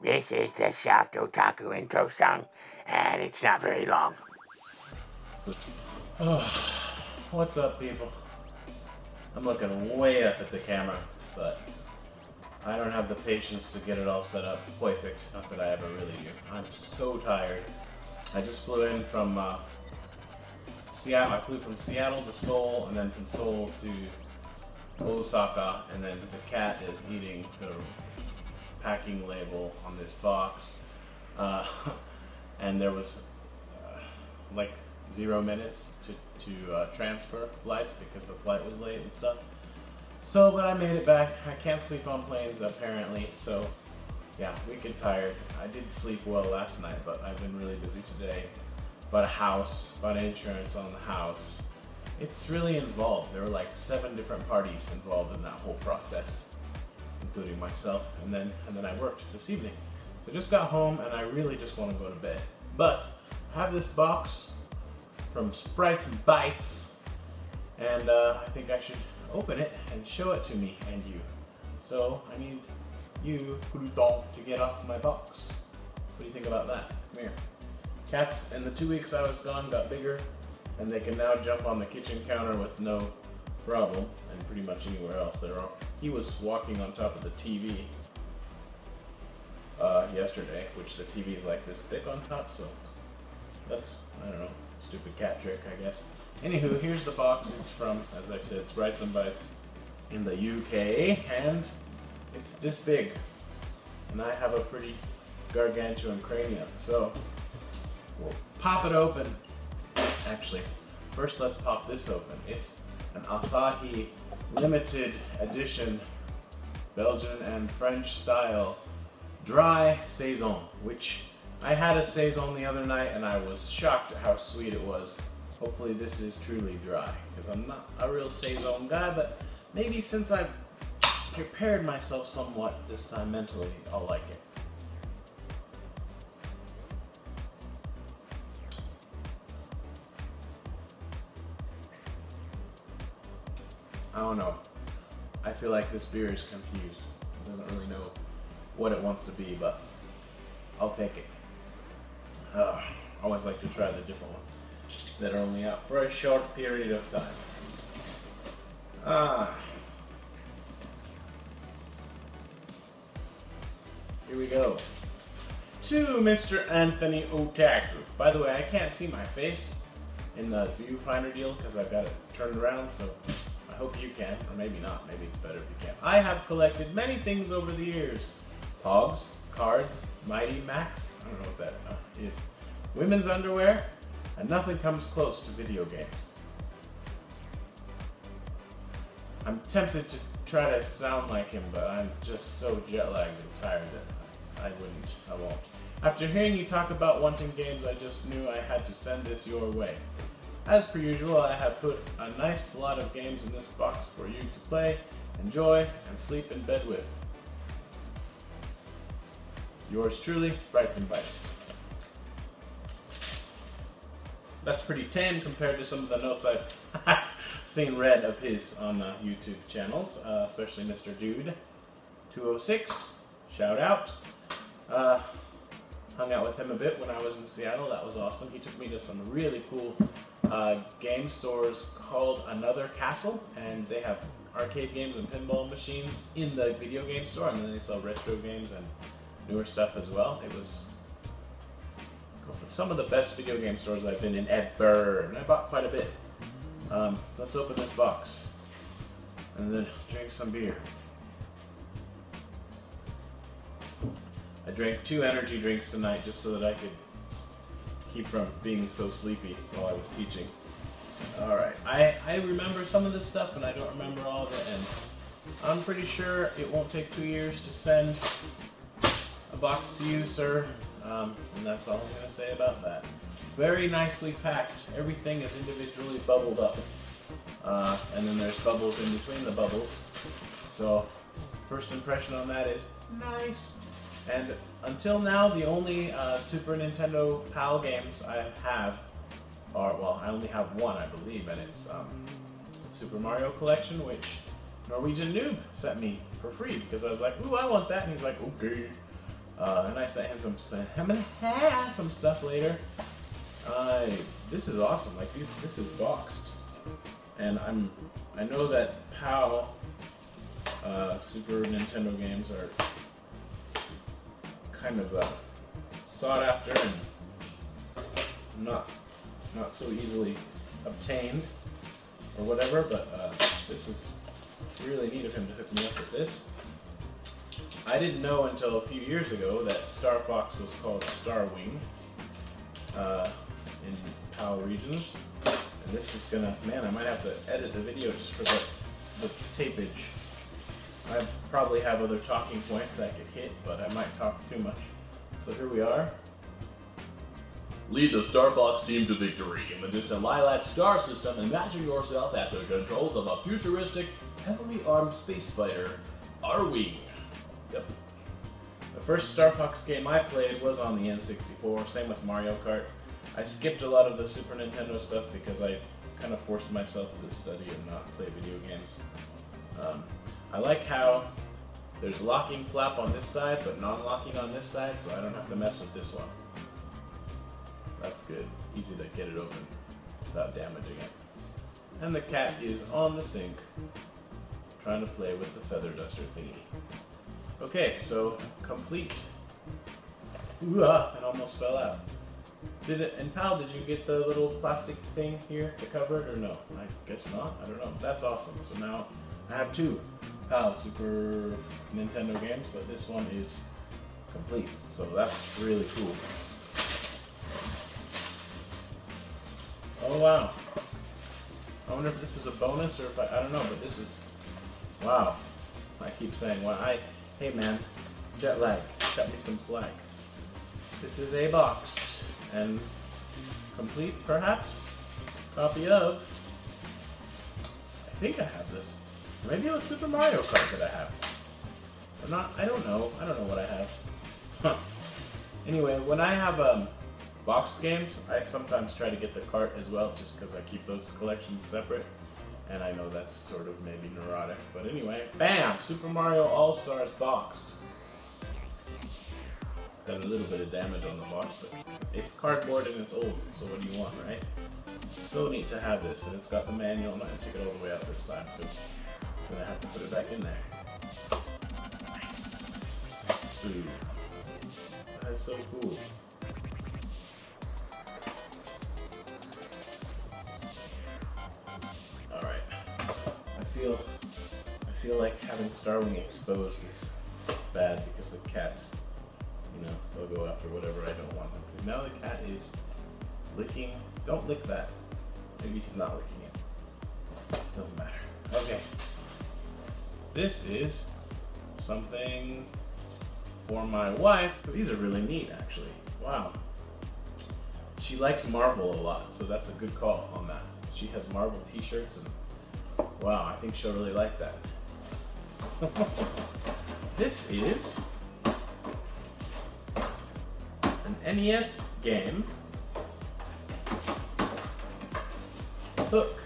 This is the Soft Otaku intro song, and it's not very long. What's up, people? I'm looking way up at the camera, but I don't have the patience to get it all set up perfect. Not that I ever really do. I'm so tired. I just flew in from Seattle. I flew from Seattle to Seoul, and then from Seoul to Osaka, and then the cat is eating the packing label on this box. And there was like 0 minutes to transfer flights because the flight was late and stuff. So, but I made it back. I can't sleep on planes apparently, so yeah, wicked tired. I did sleep well last night, but I've been really busy today. Bought a house, bought insurance on the house. It's really involved. There were like 7 different parties involved in that whole process, including myself, and then I worked this evening. So I just got home and I really just want to go to bed. But I have this box from Sprites and Bites, and I think I should open it and show it to me and you. So I need you, Crouton, to get off my box. What do you think about that? Come here. Cats, in the 2 weeks I was gone, got bigger, and they can now jump on the kitchen counter with no problem, and pretty much anywhere else. He was walking on top of the TV yesterday, which the TV is like this thick on top, so that's, I don't know, stupid cat trick, I guess. Anywho, here's the box. It's from, as I said, Sprites and Bites in the UK, and it's this big. And I have a pretty gargantuan cranium, so we'll pop it open. Actually, first let's pop this open. It's an Asahi limited edition Belgian and French style dry saison, which I had a saison the other night and I was shocked at how sweet it was. Hopefully this is truly dry, because I'm not a real saison guy, but maybe since I've prepared myself somewhat this time mentally, I'll like it. I don't know. I feel like this beer is confused. It doesn't really know what it wants to be, but I'll take it. I always like to try the different ones that are only out for a short period of time. Here we go. To Mr. Anthony Otaku. By the way, I can't see my face in the viewfinder deal because I've got it turned around, so I hope you can, or maybe not. Maybe it's better if you can. I have collected many things over the years. Pogs, cards, Mighty Max, I don't know what that is. Women's underwear, and nothing comes close to video games. I'm tempted to try to sound like him, but I'm just so jet-lagged and tired that I won't. After hearing you talk about wanting games, I just knew I had to send this your way. As per usual, I have put a nice lot of games in this box for you to play, enjoy, and sleep in bed with. Yours truly, Sprites and Bites. That's pretty tame compared to some of the notes I've seen read of his on YouTube channels, especially Mr. Dude 206. Shout out. Hung out with him a bit when I was in Seattle. That was awesome. He took me to some really cool game stores called Another Castle, and they have arcade games and pinball machines in the video game store, and then they sell retro games and newer stuff as well. It was some of the best video game stores I've been in ever, and I bought quite a bit. Let's open this box and then drink some beer. I drank 2 energy drinks tonight just so that I could keep from being so sleepy while I was teaching. Alright, I remember some of this stuff and I don't remember all of it, and I'm pretty sure it won't take 2 years to send a box to you, sir. And that's all I'm going to say about that. Very nicely packed. Everything is individually bubbled up. And then there's bubbles in between the bubbles. So, first impression on that is nice. And until now, the only Super Nintendo PAL games I have are, well, I only have one, I believe, and it's Super Mario Collection, which Norwegian Noob sent me for free because I was like, ooh, I want that, and he's like, okay. And I sent him some stuff later. This is awesome. Like this is boxed, and I know that PAL Super Nintendo games are kind of sought after and not so easily obtained or whatever. But this was really neat of him to hook me up with this. I didn't know until a few years ago that Star Fox was called Star Wing in PAL regions. And this is gonna, man, I might have to edit the video just for the tapage. I probably have other talking points I could hit, but I might talk too much. So here we are. Lead the Star Fox team to victory in the distant Lilat star system, imagine yourself at the controls of a futuristic, heavily armed space fighter, R-Wing. Yep. The first Star Fox game I played was on the N64, same with Mario Kart. I skipped a lot of the Super Nintendo stuff because I kind of forced myself to study and not play video games. I like how there's locking flap on this side, but non-locking on this side, so I don't have to mess with this one. That's good. Easy to get it open without damaging it. And the cat is on the sink, trying to play with the feather duster thingy. Okay, so complete. Ooh, it almost fell out. And PAL, did you get the little plastic thing here to cover it, or no? I guess not. I don't know. That's awesome. So now I have two PAL Super Nintendo games, but this one is complete. So that's really cool. Oh wow. I wonder if this is a bonus or if I don't know, but this is, wow. I keep saying, well, hey man, jet lag, cut me some slack. This is a boxed and complete, perhaps, copy of, I think I have this. Maybe it was Super Mario Kart that I have. Or not, I don't know what I have. Huh. Anyway, when I have boxed games, I sometimes try to get the cart as well, just because I keep those collections separate. And I know that's sort of maybe neurotic, but anyway, bam! Super Mario All-Stars boxed. Got a little bit of damage on the box, but it's cardboard and it's old, so what do you want, right? So neat to have this, and it's got the manual. I'm not going to take it all the way out this time, because I'm going to have to put it back in there. Nice! Ooh. That's so cool. I feel like having Star Wing exposed is bad because the cats, you know, they'll go after whatever I don't want them to. Now the cat is licking. Don't lick that. Maybe he's not licking it. Doesn't matter. Okay. This is something for my wife. These are really neat, actually. Wow. She likes Marvel a lot, so that's a good call on that. She has Marvel t-shirts and wow, I think she'll really like that. This is an NES game, Hook.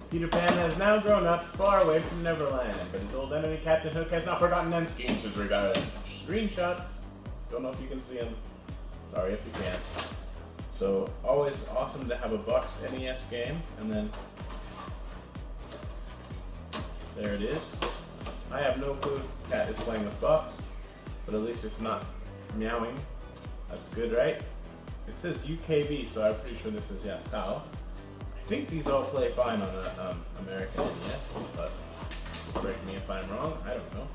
Peter Pan has now grown up far away from Neverland, but his old enemy Captain Hook has not forgotten and schemes his revenge. Screenshots. Don't know if you can see them. Sorry if you can't. So, always awesome to have a boxed NES game, and then there it is. I have no clue cat is playing with box, but at least it's not meowing. That's good, right? It says UKB, so I'm pretty sure this is, yeah, PAL. I think these all play fine on an American NES, but correct me if I'm wrong, I don't know.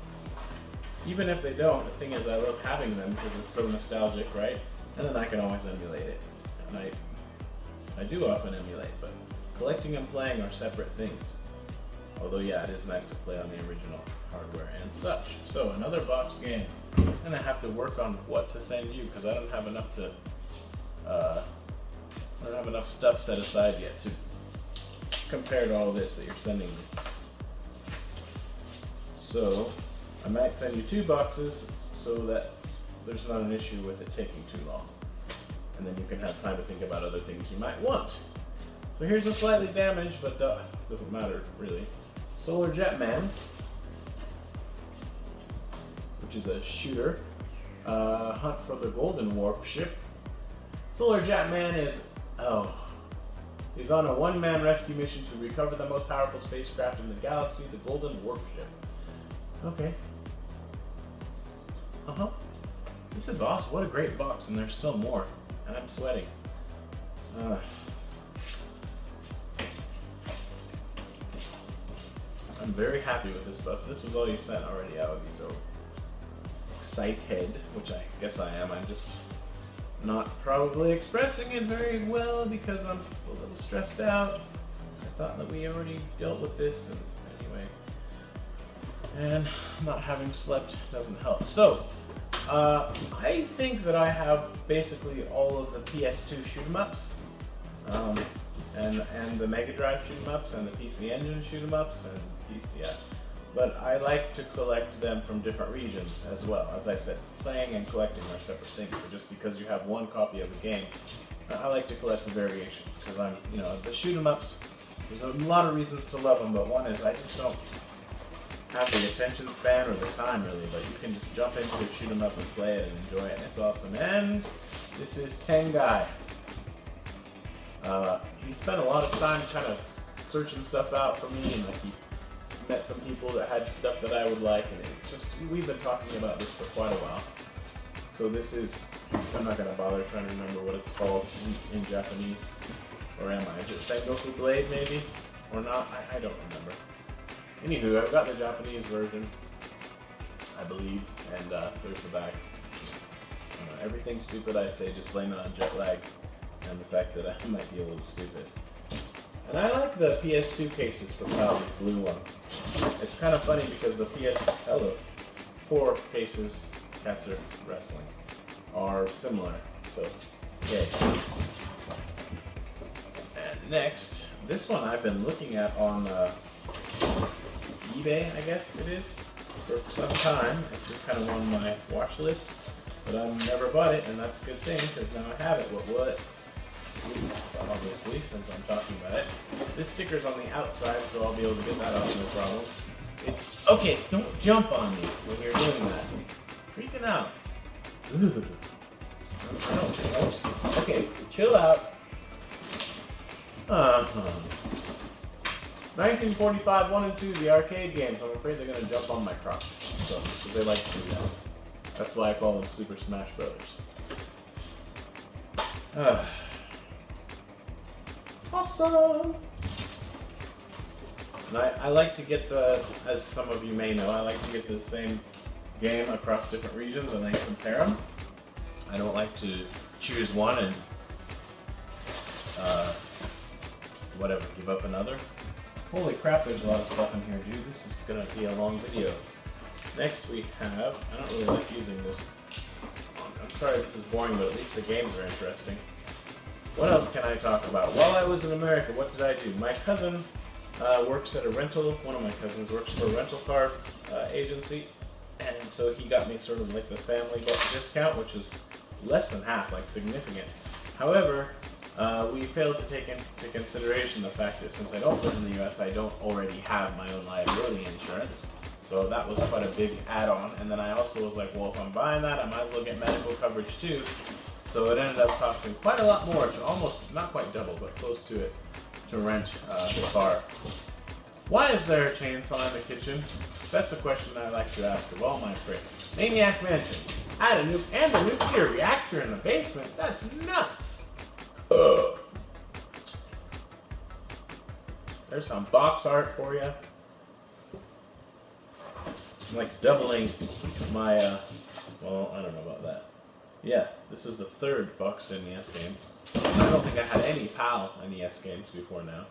Even if they don't, the thing is I love having them because it's so nostalgic, right? And then I can always emulate it. And I do often emulate, but collecting and playing are separate things. Although, yeah, it is nice to play on the original hardware and such. So, another box game. And I have to work on what to send you because I don't have enough to, I don't have enough stuff set aside yet to compare to all this that you're sending me. So, I might send you 2 boxes so that there's not an issue with it taking too long. And then you can have time to think about other things you might want. So here's a slightly damaged, but doesn't matter really, Solar Jetman, which is a shooter. Hunt for the Golden Warp ship. Solar Jetman is, he's on a one-man rescue mission to recover the most powerful spacecraft in the galaxy, the Golden Warp ship. Okay. This is awesome. What a great box, and there's still more. And I'm sweating. I'm very happy with this buff. If this was all you sent already, I would be so excited, which I guess I am. I'm just not probably expressing it very well because I'm a little stressed out. I thought that we already dealt with this, and anyway. And not having slept doesn't help. So, I think that I have basically all of the PS2 shoot-em-ups, and the Mega Drive shoot-em-ups, and the PC Engine shoot-em-ups, and PCF. But I like to collect them from different regions as well. As I said, playing and collecting are separate things. So just because you have one copy of a game, I like to collect the variations because I'm, the shoot-em-ups. There's a lot of reasons to love them, but one is I just don't have the attention span or the time really. But you can just jump into a shoot-em-up and play it and enjoy it. And it's awesome. And this is Tengai. He spent a lot of time kind of searching stuff out for me, and he met some people that had stuff that I would like, and it just, we've been talking about this for quite a while. So this is, I'm not going to bother trying to remember what it's called in Japanese, or am I? Is it Sengoku Blade maybe? Or not? I don't remember. Anywho, I've got the Japanese version, I believe, and there's the back. Everything stupid I say, just blame it on jet lag and the fact that I might be a little stupid. And I like the PS2 cases for PAL, these blue ones. It's kind of funny because the PS4 cases, Cats Are Wrestling, are similar. So, yay. And next, this one I've been looking at on eBay, I guess it is, for some time. It's just kind of on my watch list, but I've never bought it, and that's a good thing because now I have it. What will it? Obviously, since I'm talking about it. This sticker's on the outside, so I'll be able to get that off, no problem. It's, okay, don't jump on me when you're doing that. Freaking out. Ooh. I don't know. Okay, chill out. 1945, 1 and 2, the arcade games. I'm afraid they're gonna jump on my crotch. So, because they like to do that. That's why I call them Super Smash Brothers. Awesome! And I like to get as some of you may know, I like to get the same game across different regions and then compare them. I don't like to choose one and, whatever, give up another. Holy crap, there's a lot of stuff in here, dude. This is gonna be a long video. Next we have, I don't really like using this. I'm sorry this is boring, but at least the games are interesting. What else can I talk about? While I was in America, what did I do? My cousin works at a rental, one of my cousins works for a rental car agency, and so he got me sort of like the family discount, which is less than half, like significant. However, we failed to take into consideration the fact that since I don't live in the US, I don't already have my own liability insurance. So that was quite a big add-on. And then I also was like, well, if I'm buying that, I might as well get medical coverage too. So it ended up costing quite a lot more, to almost, not quite double, but close to it, to rent the car. Why is there a chainsaw in the kitchen? That's a question I like to ask of all my friends. Maniac Mansion. Add a nuclear reactor in the basement? That's nuts! Ugh. There's some box art for you. I'm like doubling my, well, I don't know about that. Yeah, this is the third boxed NES game. I don't think I had any PAL NES games before now.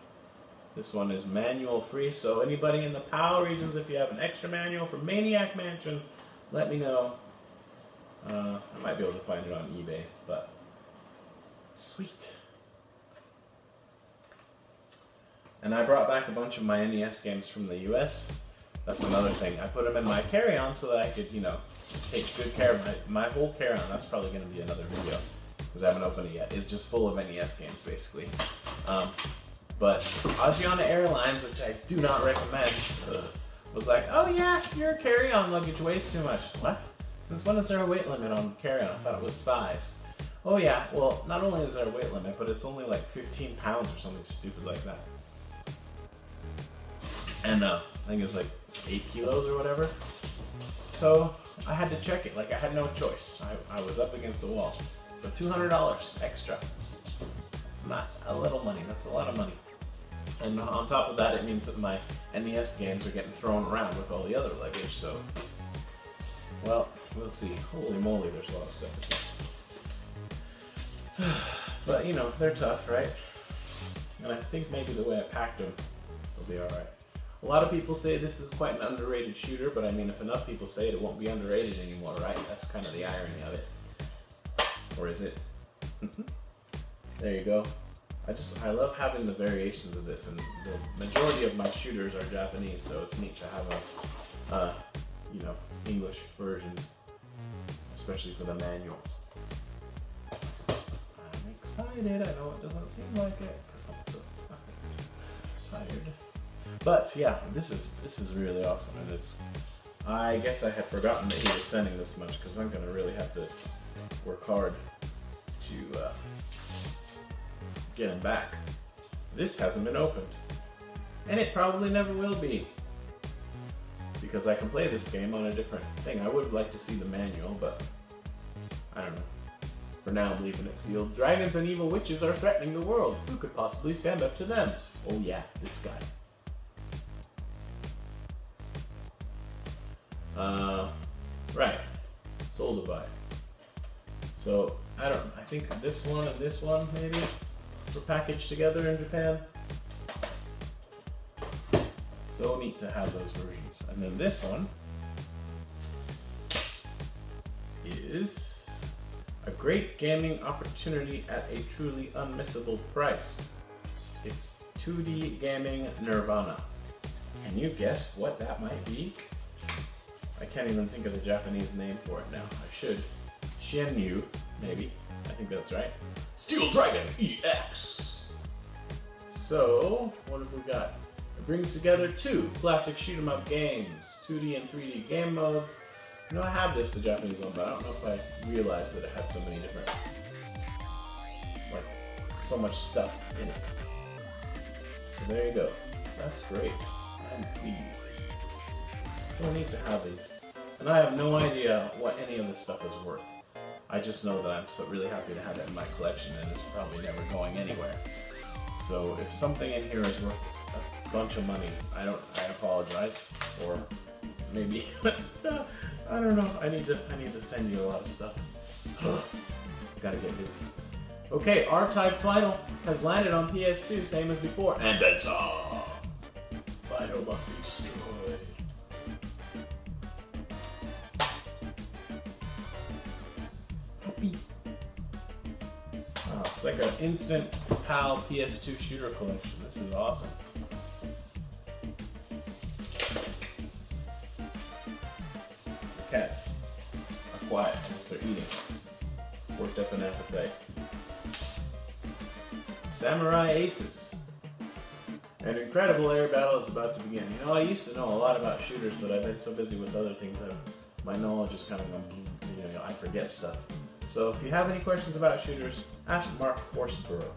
This one is manual free, so anybody in the PAL regions, if you have an extra manual for Maniac Mansion, let me know. I might be able to find it on eBay, but sweet. And I brought back a bunch of my NES games from the US. That's another thing. I put them in my carry-on so that I could, take good care of my whole carry-on. That's probably going to be another video, because I haven't opened it yet. It's just full of NES games, basically. But Asiana Airlines, which I do not recommend, was like, oh yeah, your carry-on luggage weighs too much. What? It's Since when is there a weight limit on carry-on? I thought it was size. Oh yeah, well, not only is there a weight limit, but it's only like 15 pounds or something stupid like that. And I think it was like 8 kilos or whatever. So I had to check it, like I had no choice. I was up against the wall. So $200 extra. It's not a little money, that's a lot of money. And on top of that, it means that my NES games are getting thrown around with all the other luggage, so... Well, we'll see. Holy moly, there's a lot of stuff. But, you know, they're tough, right? And I think maybe the way I packed them will be alright. A lot of people say this is quite an underrated shooter, but I mean, if enough people say it, it won't be underrated anymore, right? That's kind of the irony of it. Or is it? There you go. I love having the variations of this, and the majority of my shooters are Japanese, so it's neat to have you know, English versions, especially for the manuals. I'm excited. I know it doesn't seem like it because I'm so fucking tired. But yeah, this is really awesome, and I guess I had forgotten that he was sending this much because I'm gonna really have to work hard to get him back. This hasn't been opened, and it probably never will be, because I can play this game on a different thing. I would like to see the manual, but I don't know. For now, I'm leaving it sealed. Dragons and evil witches are threatening the world. Who could possibly stand up to them? Oh yeah, this guy. Right. Soul Divide. So, I think this one and this one, maybe, were packaged together in Japan. So neat to have those versions. And then this one is a great gaming opportunity at a truly unmissable price. It's 2D gaming Nirvana. Can you guess what that might be? I can't even think of the Japanese name for it now. I should. Shenmue, maybe. I think that's right. Steel Dragon EX! So, what have we got? It brings together 2 classic shoot-'em-up games, 2D and 3D game modes. You know, I have this, the Japanese one, but I don't know if I realized that it had so many different, like, so much stuff in it. So there you go. That's great. I'm pleased. So neat to have these. And I have no idea what any of this stuff is worth. I just know that I'm so really happy to have it in my collection, and it's probably never going anywhere. So if something in here is worth a bunch of money, I apologize. Or maybe I don't know. I need to send you a lot of stuff. Gotta get busy. Okay, R-Type Final has landed on PS2, same as before, and then some. Final must be destroyed. Oh, it's like an instant PAL PS2 shooter collection. This is awesome. The cats are quiet as they're eating. Worked up an appetite. Samurai Aces. An incredible air battle is about to begin. You know, I used to know a lot about shooters, but I've been so busy with other things that my knowledge is kind of, you know, I forget stuff. So if you have any questions about shooters, ask Mark Horsborough.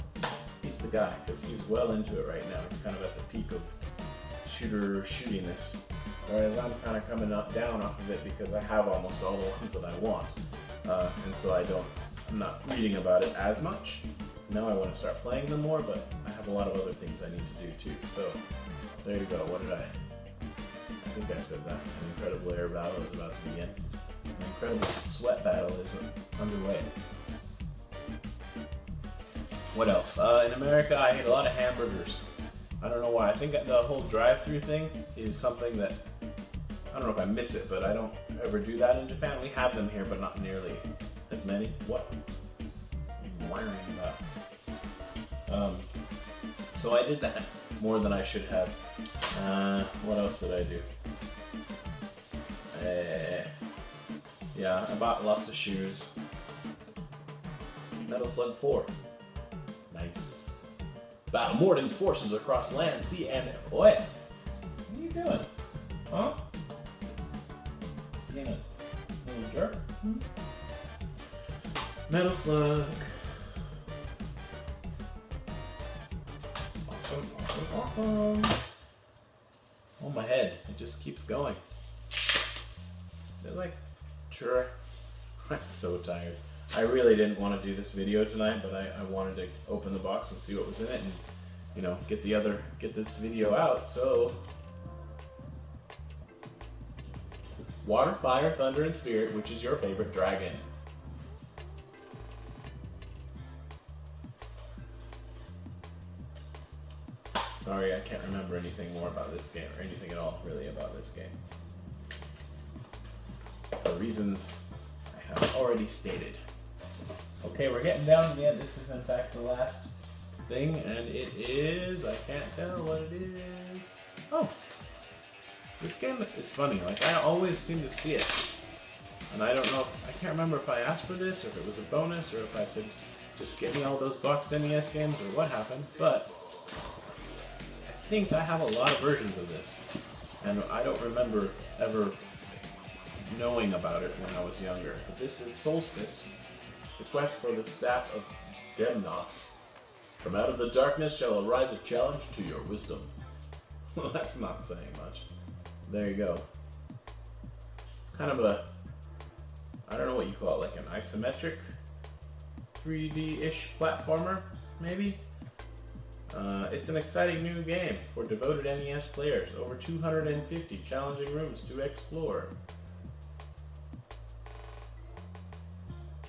He's the guy, because he's well into it right now. He's kind of at the peak of shootiness. Whereas I'm kind of coming down off of it because I have almost all the ones that I want. And so I'm not reading about it as much. Now I want to start playing them more, but I have a lot of other things I need to do too. So there you go. What did I think I said that. An incredible air battle is about to begin. An incredible sweat battle is underway. What else? In America, I ate a lot of hamburgers. I don't know why. I think the whole drive-thru thing is something that, I don't know if I miss it, but I don't ever do that in Japan. We have them here, but not nearly as many. What? I'm wiring about. So I did that more than I should have. What else did I do? Yeah, I bought lots of shoes. Metal Slug 4. Nice. Battle Morden's forces across land, sea, and air. What are you doing? Huh? Being a little jerk? Metal Slug. Awesome, awesome, awesome. Oh, my head. It just keeps going. They're like, sure. I'm so tired. I really didn't want to do this video tonight, but I wanted to open the box and see what was in it and, you know, get this video out, so. Water, Fire, Thunder, and Spirit, which is your favorite dragon? Sorry, I can't remember anything more about this game, or anything at all, really, about this game. For reasons I have already stated. Okay, we're getting down to the end. This is, in fact, the last thing, and it is... I can't tell what it is. Oh! This game is funny. Like, I always seem to see it. And I don't know, I can't remember if I asked for this, or if it was a bonus, or if I said, just get me all those boxed NES games, or what happened, but... I think I have a lot of versions of this, and I don't remember ever knowing about it when I was younger. But this is Solstice, the quest for the Staff of Demnos. From out of the darkness shall arise a challenge to your wisdom. Well, that's not saying much. There you go. It's kind of a, I don't know what you call it, like an isometric 3D-ish platformer, maybe? It's an exciting new game for devoted NES players. Over 250 challenging rooms to explore.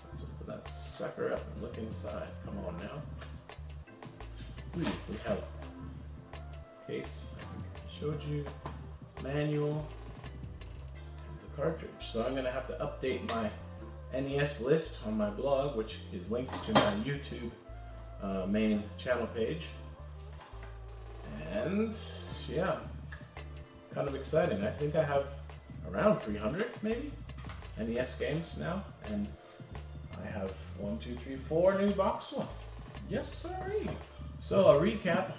Let's open that sucker up and look inside. Come on now. Ooh, we have a case. I think I showed you. Manual. And the cartridge. So I'm going to have to update my NES list on my blog, which is linked to my YouTube main channel page. And yeah, it's kind of exciting. I think I have around 300 maybe NES games now, and I have 1, 2, 3, 4 new box ones. Yes, sirree. So a recap.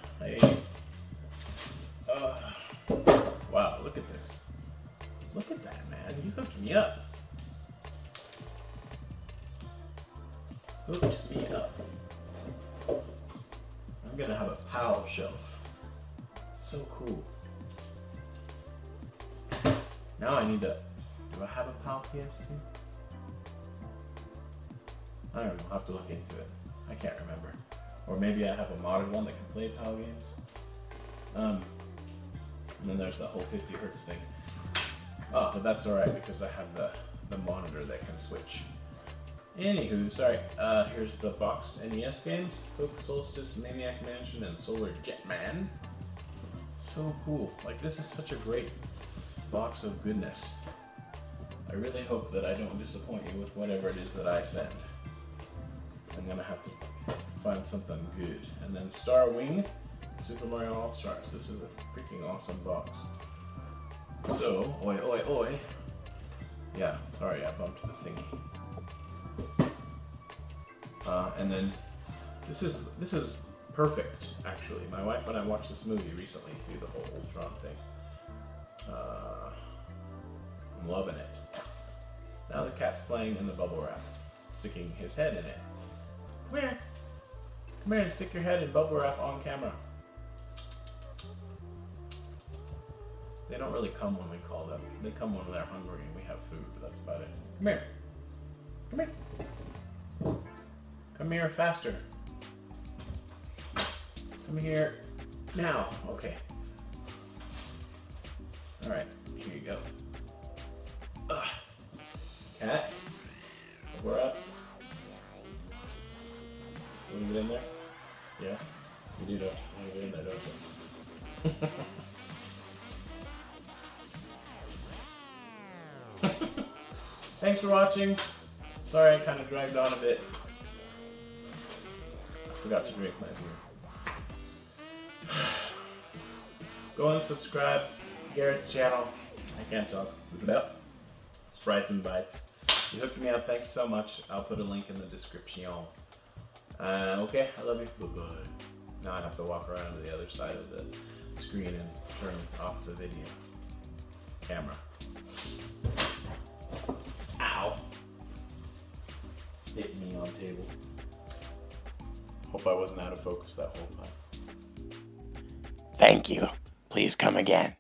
Wow, look at this. Look at that, man. You hooked me up. Hooked me up. I'm gonna have a PAL shelf. So cool. Now I need to... Do I have a PAL PS2? I don't know. I'll have to look into it. I can't remember. Or maybe I have a modded one that can play PAL games. And then there's the whole 50 Hz thing. Oh, but that's alright because I have the monitor that can switch. Anywho, sorry. Here's the boxed NES games. Hook, Solstice, Maniac Mansion, and Solar Jetman. So cool. Like, this is such a great box of goodness. I really hope that I don't disappoint you with whatever it is that I send. I'm gonna have to find something good. And then Star Wing, Super Mario All-Stars. This is a freaking awesome box. So, oi, oi, oi. Yeah, sorry, I bumped the thingy. And then, this is perfect, actually. My wife and I watched this movie recently, through the whole Ultron thing. I'm loving it. Now the cat's playing in the bubble wrap, sticking his head in it. Come here. Come here and stick your head in bubble wrap on camera. They don't really come when we call them. They come when they're hungry and we have food, but that's about it. Come here. Come here. Come here faster. Come here. Now. Okay. Alright, here you go. Ugh. Cat. Bubble wrap. Leave it in there? Yeah? You do, don't you? Leave it in there, don't you? Thanks for watching. Sorry I kind of dragged on a bit. I forgot to drink my beer. Go and subscribe. Garrett's channel. I can't talk. Look it up. Sprites and Bites. You hooked me up. Thank you so much. I'll put a link in the description. Okay, I love you. Bye-bye. Now I have to walk around to the other side of the screen and turn off the video camera. Ow. hit me on table. Hope I wasn't out of focus that whole time. Thank you. Please come again.